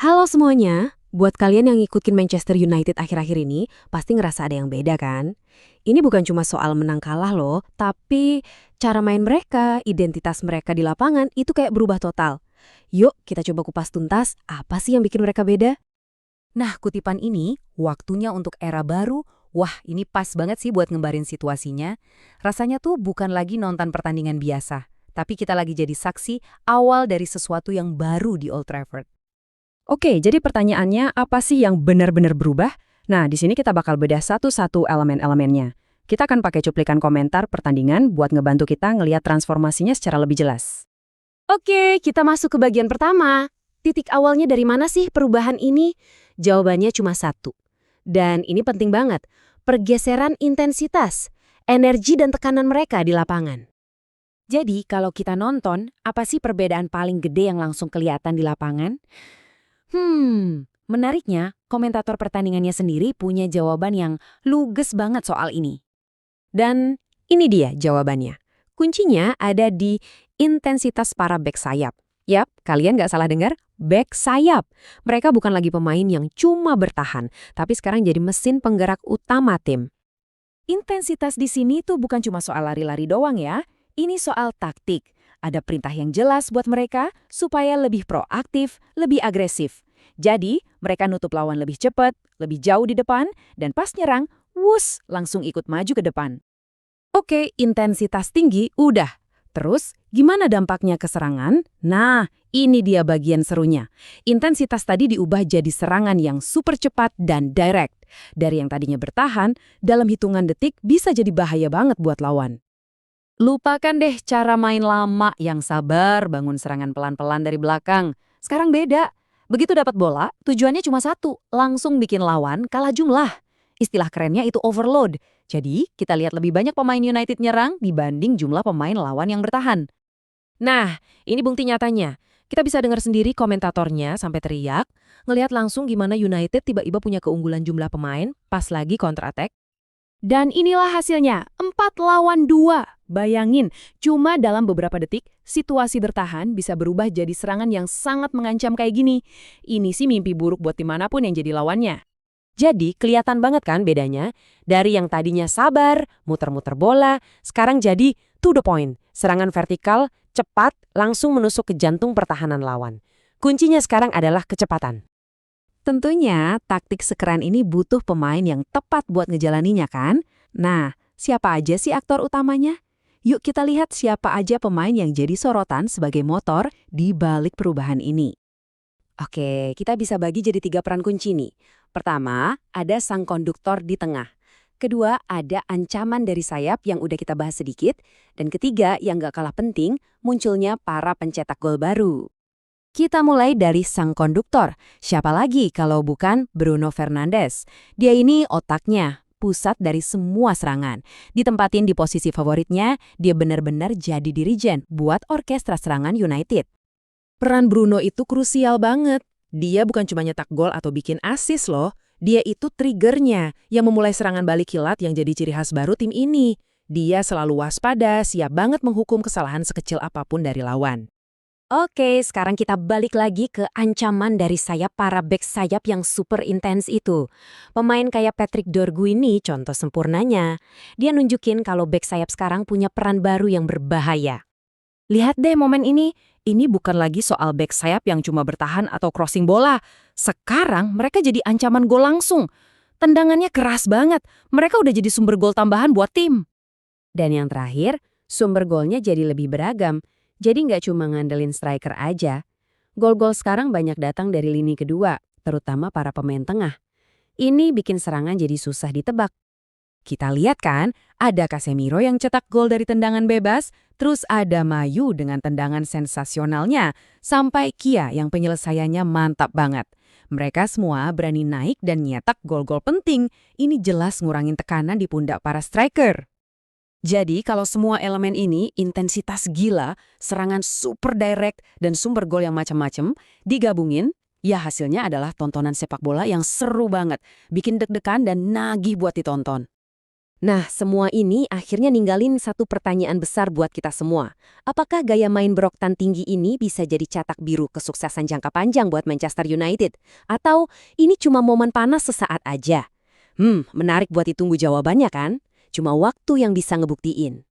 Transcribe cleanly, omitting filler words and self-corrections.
Halo semuanya, buat kalian yang ngikutin Manchester United akhir-akhir ini, pasti ngerasa ada yang beda kan? Ini bukan cuma soal menang kalah loh, tapi cara main mereka, identitas mereka di lapangan itu kayak berubah total. Yuk kita coba kupas tuntas, apa sih yang bikin mereka beda? Nah, kutipan ini, waktunya untuk era baru, wah ini pas banget sih buat ngembarin situasinya. Rasanya tuh bukan lagi nonton pertandingan biasa, tapi kita lagi jadi saksi awal dari sesuatu yang baru di Old Trafford. Oke, jadi pertanyaannya apa sih yang benar-benar berubah? Nah, di sini kita bakal bedah satu-satu elemen-elemennya. Kita akan pakai cuplikan komentar pertandingan buat ngebantu kita ngelihat transformasinya secara lebih jelas. Oke, kita masuk ke bagian pertama. Titik awalnya dari mana sih perubahan ini? Jawabannya cuma satu. Dan ini penting banget, pergeseran intensitas, energi dan tekanan mereka di lapangan. Jadi, kalau kita nonton, apa sih perbedaan paling gede yang langsung kelihatan di lapangan? Menariknya, komentator pertandingannya sendiri punya jawaban yang luges banget soal ini. Dan ini dia jawabannya. Kuncinya ada di intensitas para bek sayap. Yap, kalian nggak salah dengar, bek sayap. Mereka bukan lagi pemain yang cuma bertahan, tapi sekarang jadi mesin penggerak utama tim. Intensitas di sini tuh bukan cuma soal lari-lari doang ya. Ini soal taktik. Ada perintah yang jelas buat mereka supaya lebih proaktif, lebih agresif. Jadi, mereka nutup lawan lebih cepat, lebih jauh di depan, dan pas nyerang, wus, langsung ikut maju ke depan. Oke, intensitas tinggi udah. Terus, gimana dampaknya ke serangan? Nah, ini dia bagian serunya. Intensitas tadi diubah jadi serangan yang super cepat dan direct. Dari yang tadinya bertahan, dalam hitungan detik bisa jadi bahaya banget buat lawan. Lupakan deh cara main lama yang sabar bangun serangan pelan-pelan dari belakang. Sekarang beda. Begitu dapat bola, tujuannya cuma satu, langsung bikin lawan kalah jumlah. Istilah kerennya itu overload. Jadi, kita lihat lebih banyak pemain United nyerang dibanding jumlah pemain lawan yang bertahan. Nah, ini bukti nyatanya. Kita bisa dengar sendiri komentatornya sampai teriak, ngelihat langsung gimana United tiba-tiba punya keunggulan jumlah pemain pas lagi counter attack. Dan inilah hasilnya, 4-2. Bayangin, cuma dalam beberapa detik, situasi bertahan bisa berubah jadi serangan yang sangat mengancam kayak gini. Ini sih mimpi buruk buat dimanapun yang jadi lawannya. Jadi, kelihatan banget kan bedanya? Dari yang tadinya sabar, muter-muter bola, sekarang jadi to the point. Serangan vertikal, cepat, langsung menusuk ke jantung pertahanan lawan. Kuncinya sekarang adalah kecepatan. Tentunya, taktik sekeren ini butuh pemain yang tepat buat ngejalaninya kan? Nah, siapa aja sih aktor utamanya? Yuk kita lihat siapa aja pemain yang jadi sorotan sebagai motor di balik perubahan ini. Oke, kita bisa bagi jadi 3 peran kunci nih. Pertama, ada sang konduktor di tengah. Kedua, ada ancaman dari sayap yang udah kita bahas sedikit. Dan ketiga, yang gak kalah penting, munculnya para pencetak gol baru. Kita mulai dari sang konduktor. Siapa lagi kalau bukan Bruno Fernandes? Dia ini otaknya, pusat dari semua serangan. Ditempatin di posisi favoritnya, dia benar-benar jadi dirijen buat orkestra serangan United. Peran Bruno itu krusial banget. Dia bukan cuma nyetak gol atau bikin assist loh. Dia itu triggernya yang memulai serangan balik kilat yang jadi ciri khas baru tim ini. Dia selalu waspada, siap banget menghukum kesalahan sekecil apapun dari lawan. Oke, sekarang kita balik lagi ke ancaman dari sayap para bek sayap yang super intens itu. Pemain kayak Patrick Dorgu ini contoh sempurnanya. Dia nunjukin kalau bek sayap sekarang punya peran baru yang berbahaya. Lihat deh momen ini bukan lagi soal bek sayap yang cuma bertahan atau crossing bola. Sekarang mereka jadi ancaman gol langsung. Tendangannya keras banget, mereka udah jadi sumber gol tambahan buat tim. Dan yang terakhir, sumber golnya jadi lebih beragam. Jadi nggak cuma ngandelin striker aja. Gol-gol sekarang banyak datang dari lini kedua, terutama para pemain tengah. Ini bikin serangan jadi susah ditebak. Kita lihat kan, ada Casemiro yang cetak gol dari tendangan bebas, terus ada Mayu dengan tendangan sensasionalnya, sampai Kia yang penyelesaiannya mantap banget. Mereka semua berani naik dan nyetak gol-gol penting. Ini jelas ngurangin tekanan di pundak para striker. Jadi kalau semua elemen ini, intensitas gila, serangan super direct, dan sumber gol yang macam-macam, digabungin, ya hasilnya adalah tontonan sepak bola yang seru banget, bikin deg-degan dan nagih buat ditonton. Nah, semua ini akhirnya ninggalin satu pertanyaan besar buat kita semua. Apakah gaya main beroktan tinggi ini bisa jadi catak biru kesuksesan jangka panjang buat Manchester United? Atau ini cuma momen panas sesaat aja? Menarik buat ditunggu jawabannya kan? Cuma waktu yang bisa ngebuktiin.